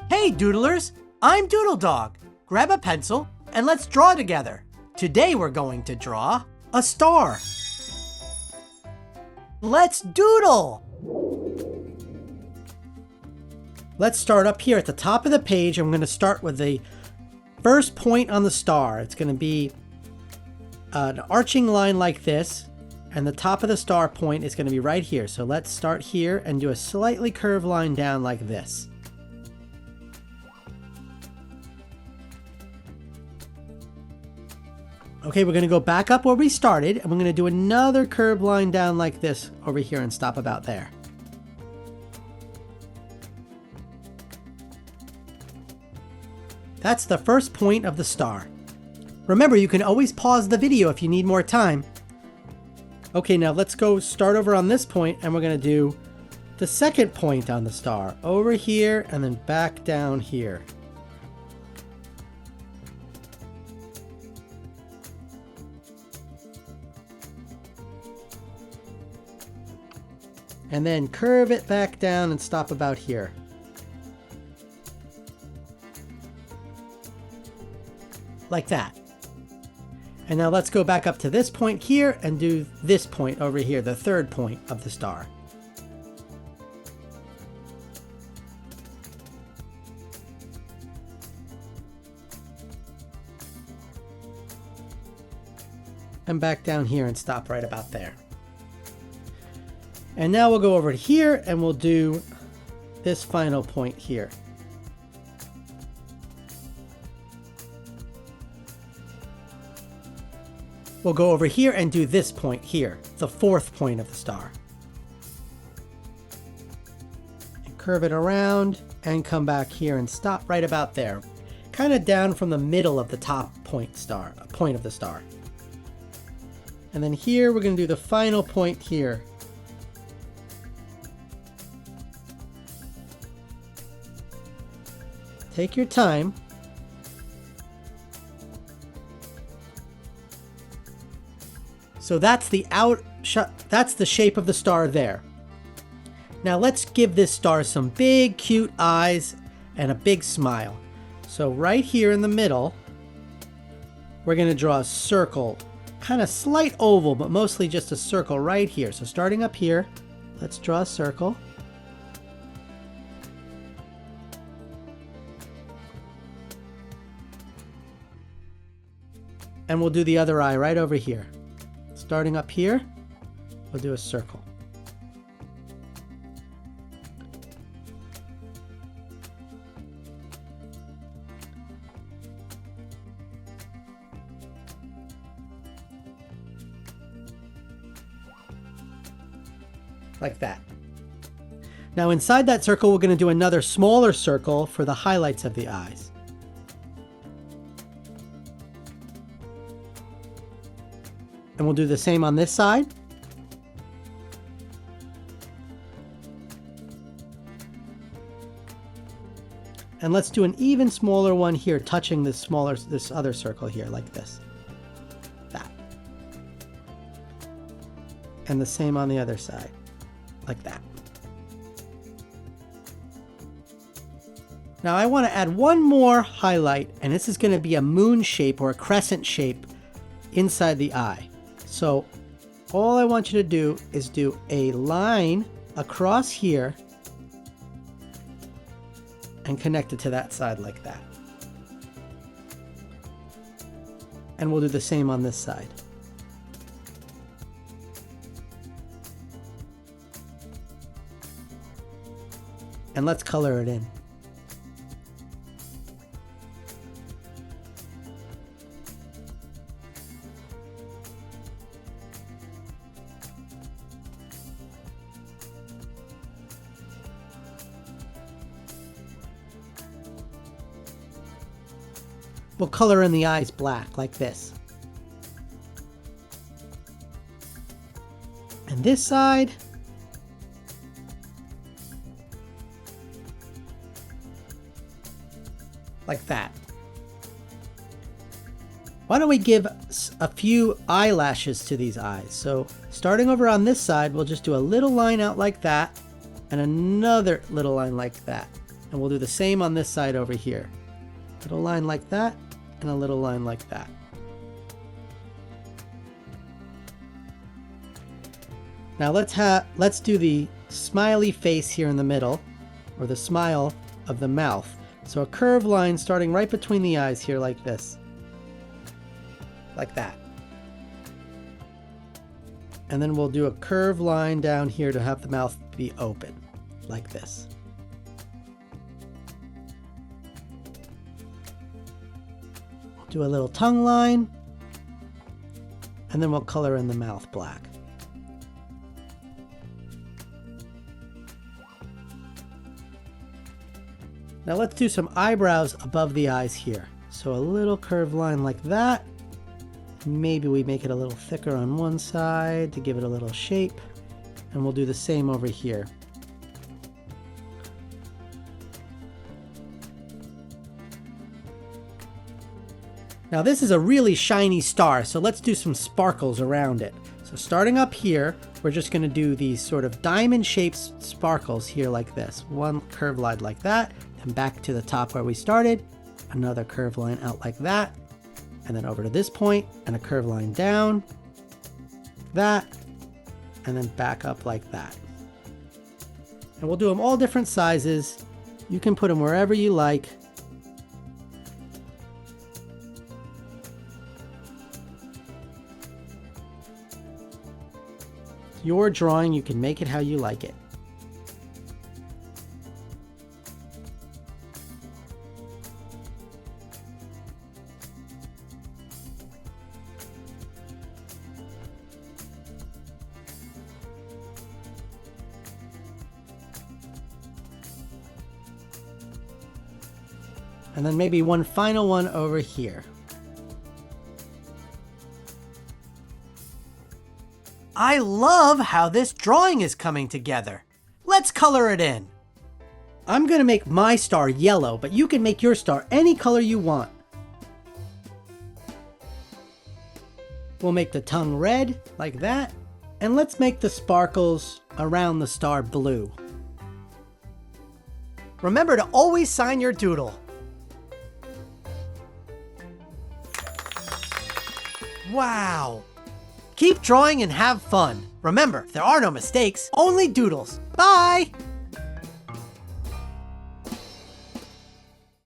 Hey doodlers, I'm Doodle Dog. Grab a pencil and let's draw together. Today we're going to draw a star. Let's doodle! Let's start up here at the top of the page. I'm going to start with the first point on the star. It's going to be an arching line like this, and the top of the star point is going to be right here. So let's start here and do a slightly curved line down like this. Okay, we're going to go back up where we started, and we're going to do another curved line down like this over here and stop about there. That's the first point of the star. Remember, you can always pause the video if you need more time. Okay, now let's go start over on this point, and we're going to do the second point on the star. Over here, and then back down here. And then curve it back down and stop about here. Like that. And now let's go back up to this point here and do this point over here, the third point of the star. And back down here and stop right about there. And now we'll go over here and we'll do this final point here. We'll go over here and do this point here, the fourth point of the star. And curve it around and come back here and stop right about there. Kind of down from the middle of the top point of the star. And then here we're going to do the final point here. Take your time. So that's the that's the shape of the star there. Now let's give this star some big cute eyes and a big smile. So right here in the middle, we're going to draw a circle, kind of slight oval, but mostly just a circle right here. So starting up here, let's draw a circle. And we'll do the other eye right over here. Starting up here, we'll do a circle. Like that. Now inside that circle, we're going to do another smaller circle for the highlights of the eyes. And we'll do the same on this side. And let's do an even smaller one here, touching this other circle here, like this. That. And the same on the other side, like that. Now I want to add one more highlight, and this is going to be a moon shape or a crescent shape inside the eye. So all I want you to do is do a line across here and connect it to that side like that. And we'll do the same on this side. And let's color it in. We'll color in the eyes black, like this. And this side, like that. Why don't we give a few eyelashes to these eyes? So starting over on this side, we'll just do a little line out like that, and another little line like that. And we'll do the same on this side over here. Little line like that, and a little line like that. Now let's do the smiley face here in the middle, or the smile of the mouth. So a curved line starting right between the eyes here like this. Like that. And then we'll do a curved line down here to have the mouth be open, like this. We'll do a little tongue line, and then we'll color in the mouth black. Now let's do some eyebrows above the eyes here. So a little curved line like that. Maybe we make it a little thicker on one side to give it a little shape. And we'll do the same over here. Now this is a really shiny star, so let's do some sparkles around it. So starting up here, we're just going to do these sort of diamond-shaped sparkles here like this. One curved line like that, then back to the top where we started, another curved line out like that, and then over to this point, and a curved line down, that, and then back up like that. And we'll do them all different sizes. You can put them wherever you like. Your drawing, you can make it how you like it. And then maybe one final one over here. I love how this drawing is coming together. Let's color it in. I'm going to make my star yellow, but you can make your star any color you want. We'll make the tongue red, like that. And let's make the sparkles around the star blue. Remember to always sign your doodle. Wow! Keep drawing and have fun. Remember, there are no mistakes, only doodles. Bye!